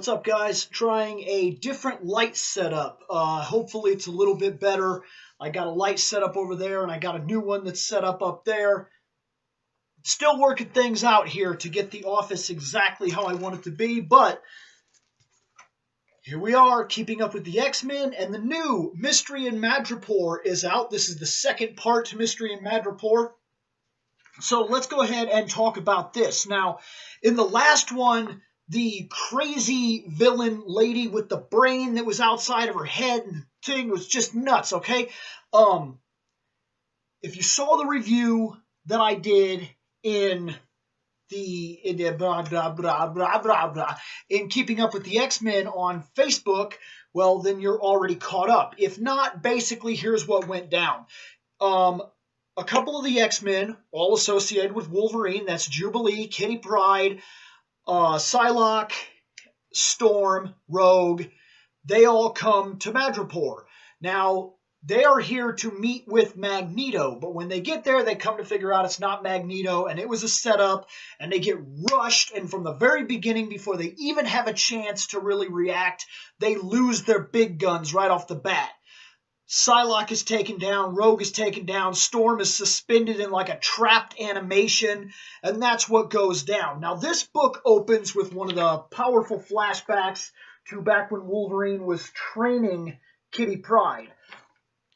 What's up, guys? Trying a different light setup. Hopefully it's a little bit better. I got a light set up over there, and I got a new one that's set up there. Still working things out here to get the office exactly how I want it to be, but here we are, keeping up with the X-Men, and the new Mystery in Madripoor is out. This is the second part to Mystery in Madripoor. So let's go ahead and talk about this. Now, in the last one, the crazy villain lady with the brain that was outside of her head and the thing was just nuts, okay? If you saw the review that I did in Keeping Up with the X-Men on Facebook, well, then you're already caught up. If not, basically, here's what went down. A couple of the X-Men, all associated with Wolverine, that's Jubilee, Kitty Pryde, Psylocke, Storm, Rogue, they all come to Madripoor. Now, they are here to meet with Magneto, but when they get there, they come to figure out it's not Magneto, and it was a setup, and they get rushed, and from the very beginning, before they even have a chance to really react, they lose their big guns right off the bat. Psylocke is taken down, Rogue is taken down, Storm is suspended in like a trapped animation, and that's what goes down. Now, this book opens with one of the powerful flashbacks to back when Wolverine was training Kitty Pryde.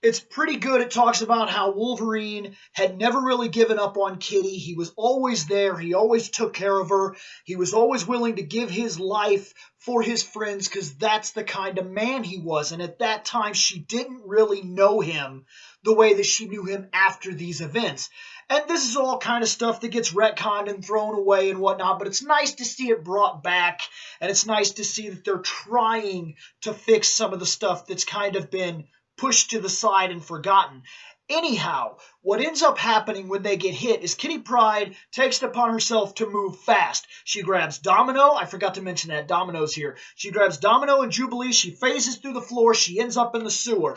It's pretty good. It talks about how Wolverine had never really given up on Kitty. He was always there. He always took care of her. He was always willing to give his life for his friends because that's the kind of man he was. And at that time, she didn't really know him the way that she knew him after these events. And this is all kind of stuff that gets retconned and thrown away and whatnot, but it's nice to see it brought back, and it's nice to see that they're trying to fix some of the stuff that's kind of been pushed to the side and forgotten. Anyhow, what ends up happening when they get hit is Kitty Pryde takes it upon herself to move fast. She grabs Domino. I forgot to mention that. Domino's here. She grabs Domino and Jubilee. She phases through the floor. She ends up in the sewer.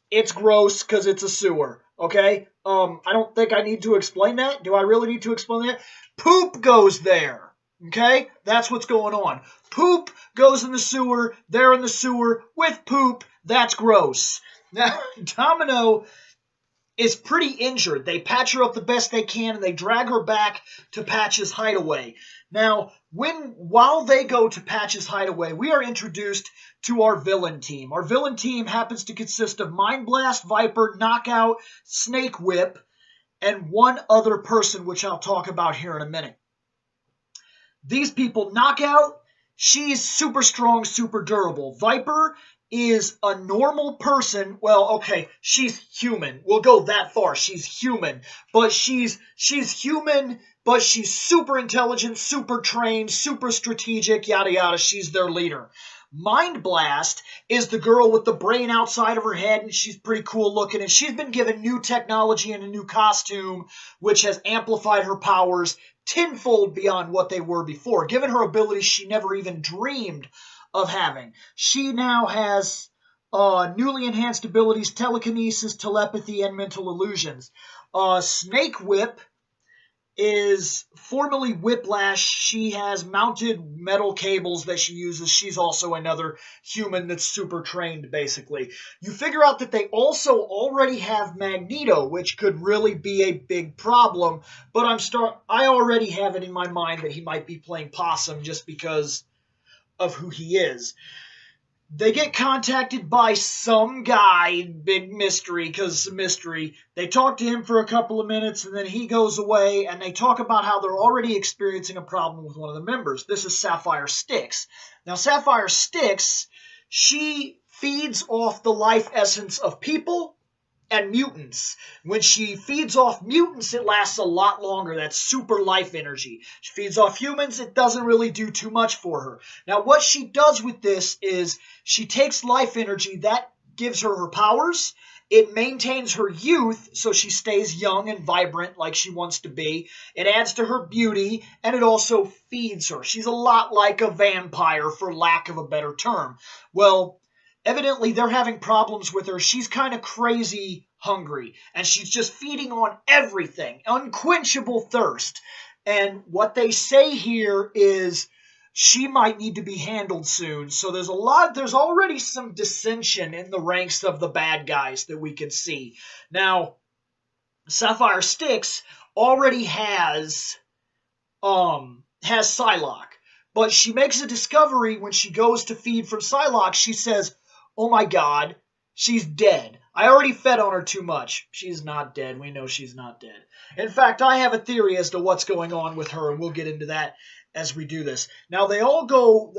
It's gross because it's a sewer, okay? I don't think I need to explain that. Do I really need to explain that? Poop goes there, okay? That's what's going on. Poop goes in the sewer. They're in the sewer with poop. That's gross. Now, Domino is pretty injured. They patch her up the best they can, and they drag her back to Patch's hideaway. Now, while they go to Patch's hideaway, we are introduced to our villain team. Our villain team happens to consist of Mind Blast, Viper, Knockout, Snake Whip, and one other person, which I'll talk about here in a minute. These people, Knockout, she's super strong, super durable. Viper is a normal person. Well, okay, she's human. We'll go that far. She's human. But she's human, but she's super intelligent, super trained, super strategic, yada yada. She's their leader. Mind Blast is the girl with the brain outside of her head, and she's pretty cool looking, and she's been given new technology and a new costume, which has amplified her powers tenfold beyond what they were before, given her abilities she never even dreamed of having. She now has newly enhanced abilities, telekinesis, telepathy, and mental illusions. Snake Whip is formerly Whiplash. She has mounted metal cables that she uses. She's also another human that's super trained, basically. You figure out that they also already have Magneto, which could really be a big problem, but I already have it in my mind that he might be playing possum just because of who he is. They get contacted by some guy, big mystery, because mystery. They talk to him for a couple of minutes, and then he goes away, and they talk about how they're already experiencing a problem with one of the members. This is Sapphire Styx. Now, Sapphire Styx, she feeds off the life essence of people and mutants. When she feeds off mutants, it lasts a lot longer. That's super life energy. She feeds off humans, it doesn't really do too much for her. Now, what she does with this is she takes life energy, that gives her powers. It maintains her youth, so she stays young and vibrant like she wants to be. It adds to her beauty, and it also feeds her. She's a lot like a vampire, for lack of a better term. Well, evidently, they're having problems with her. She's kind of crazy hungry, and she's just feeding on everything. Unquenchable thirst. And what they say here is she might need to be handled soon. So there's already some dissension in the ranks of the bad guys that we can see. Now, Sapphire Styx already has Psylocke, but she makes a discovery when she goes to feed from Psylocke. She says, "Oh my God, she's dead. I already fed on her too much." She's not dead. We know she's not dead. In fact, I have a theory as to what's going on with her, and we'll get into that as we do this. Now, they all go,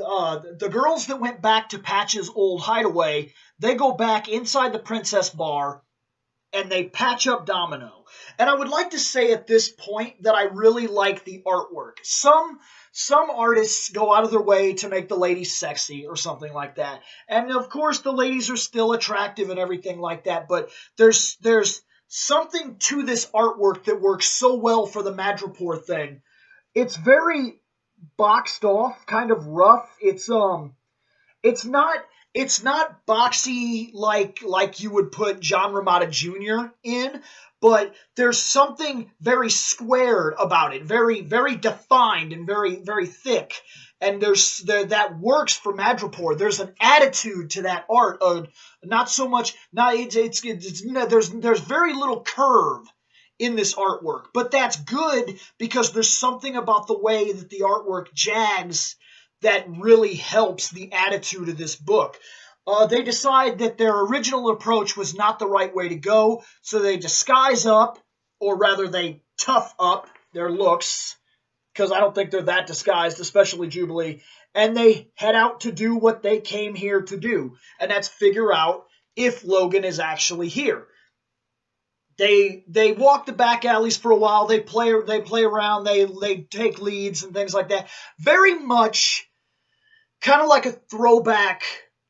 the girls that went back to Patch's old hideaway, they go back inside the Princess Bar, and they patch up Domino. And I would like to say at this point that I really like the artwork. Some artists go out of their way to make the ladies sexy or something like that. And of course the ladies are still attractive and everything like that, but there's something to this artwork that works so well for the Madripoor thing. It's very boxed off, kind of rough. It's not boxy like you would put John Romita Jr. in, but there's something very squared about it, very, very defined and very, very thick. And that works for Madripoor. There's an attitude to that art. Not so much. There's very little curve in this artwork, but that's good because there's something about the way that the artwork jags that really helps the attitude of this book. They decide that their original approach was not the right way to go, so they disguise up, or rather they tough up their looks, because I don't think they're that disguised, especially Jubilee, and they head out to do what they came here to do, and that's figure out if Logan is actually here. They walk the back alleys for a while, they play around, they take leads and things like that. Very much kind of like a throwback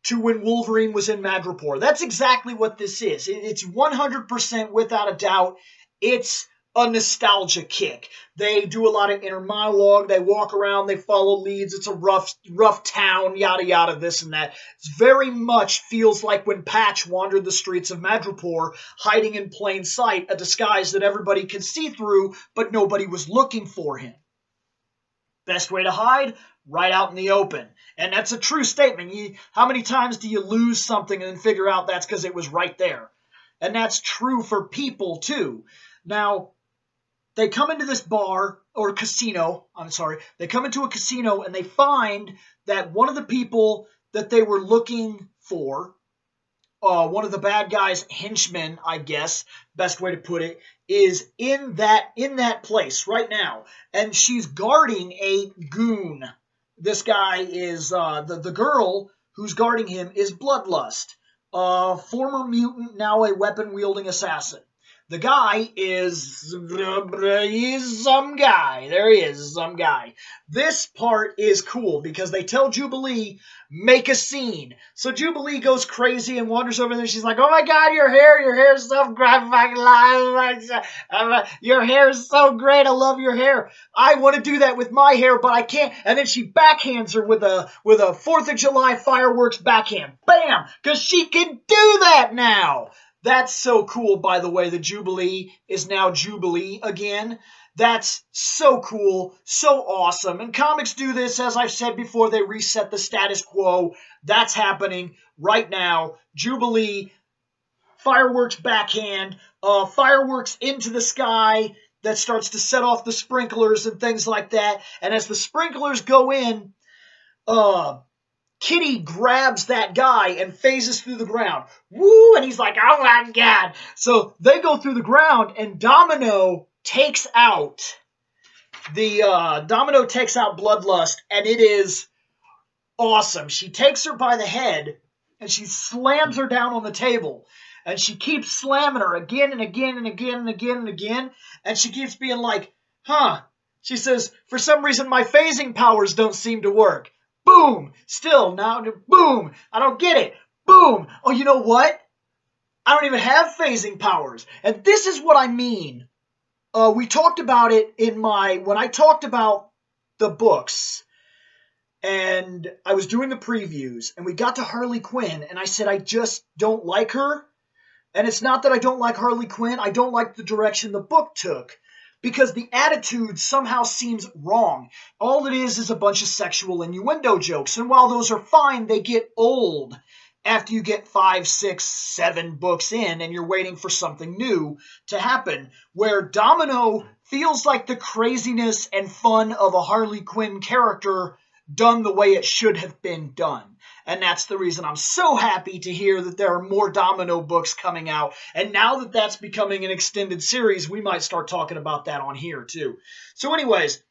to when Wolverine was in Madripoor. That's exactly what this is. It's 100% without a doubt. It's a nostalgia kick. They do a lot of inner monologue. They walk around. They follow leads. It's a rough town, yada, yada, this and that. It very much feels like when Patch wandered the streets of Madripoor, hiding in plain sight, a disguise that everybody can see through, but nobody was looking for him. Best way to hide? Right out in the open. And that's a true statement. How many times do you lose something and then figure out that's because it was right there? And that's true for people, too. Now, they come into this bar, or casino, I'm sorry. They come into a casino and they find that one of the people that they were looking for, one of the bad guys' henchmen, I guess, best way to put it, is in that place right now. And she's guarding a goon. This guy is, the girl who's guarding him is Bloodlust, former mutant, now a weapon-wielding assassin. The guy he's some guy. There he is, some guy. This part is cool because they tell Jubilee, make a scene. So Jubilee goes crazy and wanders over there. She's like, oh my God, your hair is so great. Your hair is so great. I love your hair. I want to do that with my hair, but I can't. And then she backhands her with a 4th of July fireworks backhand. Bam! Because she can do that now. That's so cool, by the way, that Jubilee is now Jubilee again. That's so cool, so awesome. And comics do this, as I've said before, they reset the status quo. That's happening right now. Jubilee, fireworks backhand, fireworks into the sky that starts to set off the sprinklers and things like that. And as the sprinklers go in, Kitty grabs that guy and phases through the ground. Woo! And he's like, oh my God. So they go through the ground and Domino takes out Bloodlust, and it is awesome. She takes her by the head and she slams her down on the table. And she keeps slamming her again and again and again and again and again. And she keeps being like, She says, for some reason my phasing powers don't seem to work. Boom! Still, now, boom! I don't get it. Boom! Oh, you know what? I don't even have phasing powers. And this is what I mean. We talked about it when I talked about the books, and I was doing the previews, and we got to Harley Quinn, and I said I just don't like her. And it's not that I don't like Harley Quinn. I don't like the direction the book took. because the attitude somehow seems wrong. All it is a bunch of sexual innuendo jokes. And while those are fine, they get old after you get 5, 6, 7 books in and you're waiting for something new to happen, where Domino feels like the craziness and fun of a Harley Quinn character done the way it should have been done. And that's the reason I'm so happy to hear that there are more Domino books coming out. And now that that's becoming an extended series, we might start talking about that on here too. So anyways,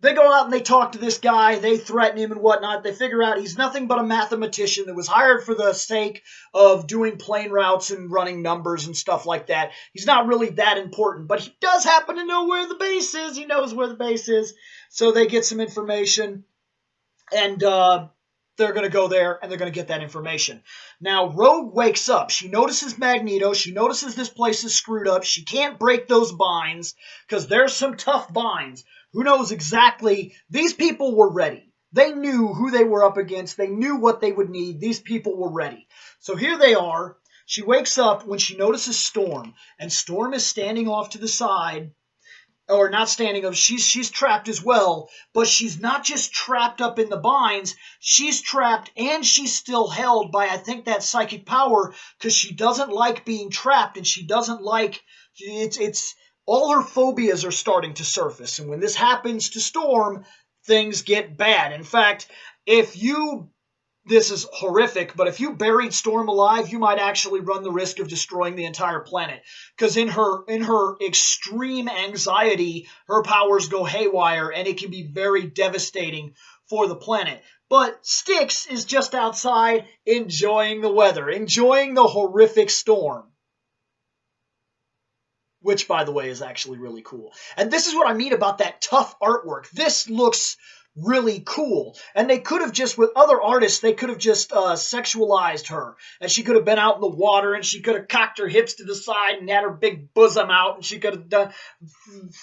they go out and they talk to this guy. They threaten him and whatnot. They figure out he's nothing but a mathematician that was hired for the sake of doing plane routes and running numbers and stuff like that. He's not really that important, but he does happen to know where the base is. He knows where the base is. So they get some information, and they're going to go there and they're going to get that information. Now, Rogue wakes up. She notices Magneto. She notices this place is screwed up. She can't break those binds because there's some tough binds. Who knows exactly? These people were ready. They knew who they were up against. They knew what they would need. These people were ready. So here they are. She wakes up when she notices Storm. And Storm is standing off to the side. Or not standing up. She's trapped as well. But she's not just trapped up in the binds. She's trapped and she's still held by, I think, that psychic power. Because she doesn't like being trapped. And she doesn't like... It's all her phobias are starting to surface. And when this happens to Storm, things get bad. In fact, this is horrific, but if you buried Storm alive, you might actually run the risk of destroying the entire planet. Because in her extreme anxiety, her powers go haywire, and it can be very devastating for the planet. But Styx is just outside enjoying the weather, enjoying the horrific storm. Which, by the way, is actually really cool. And this is what I mean about that tough artwork. This looks really cool. And they could have just, with other artists, they could have just sexualized her. And she could have been out in the water, and she could have cocked her hips to the side and had her big bosom out, and she could have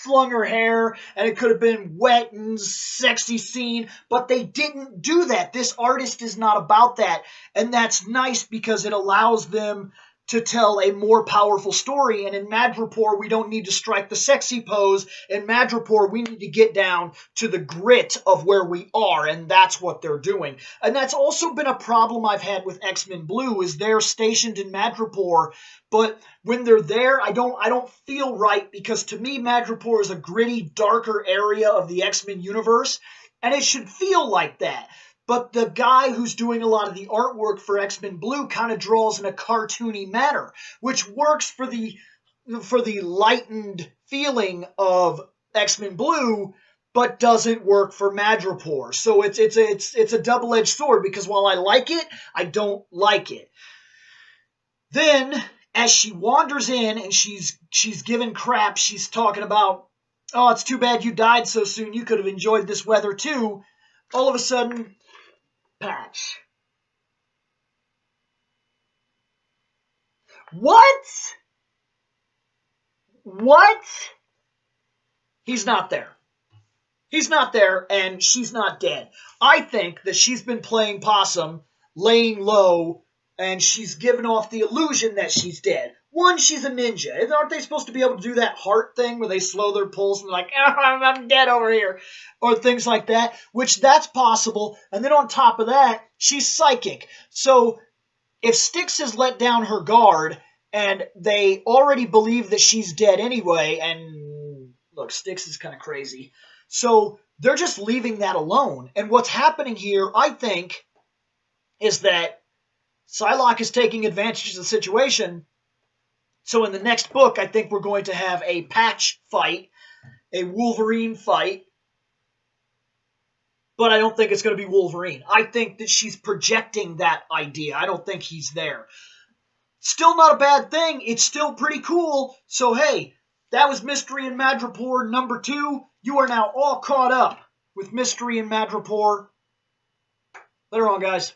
flung her hair, and it could have been wet and sexy scene. But they didn't do that. This artist is not about that. And that's nice because it allows them to tell a more powerful story. And in Madripoor, we don't need to strike the sexy pose. In Madripoor, we need to get down to the grit of where we are, and that's what they're doing. And that's also been a problem I've had with X-Men Blue, is they're stationed in Madripoor, but when they're there, I don't feel right, because to me, Madripoor is a gritty, darker area of the X-Men universe, and it should feel like that. But the guy who's doing a lot of the artwork for X-Men Blue kind of draws in a cartoony manner, which works for the lightened feeling of X-Men Blue, but doesn't work for Madripoor. So it's a double-edged sword, because while I like it, I don't like it. Then, as she wanders in and she's given crap, she's talking about, oh, it's too bad you died so soon. You could have enjoyed this weather too. All of a sudden, Patch. What? What? He's not there. He's not there, and she's not dead. I think that she's been playing possum, laying low, and she's given off the illusion that she's dead. One, she's a ninja. Aren't they supposed to be able to do that heart thing where they slow their pulse and they're like, oh, I'm dead over here? Or things like that, which that's possible. And then on top of that, she's psychic. So if Styx has let down her guard and they already believe that she's dead anyway, and look, Styx is kind of crazy. So they're just leaving that alone. And what's happening here, I think, is that Psylocke is taking advantage of the situation. So in the next book, I think we're going to have a Patch fight, a Wolverine fight. But I don't think it's going to be Wolverine. I think that she's projecting that idea. I don't think he's there. Still not a bad thing. It's still pretty cool. So hey, that was Mystery in Madripoor number 2. You are now all caught up with Mystery in Madripoor. Later on, guys.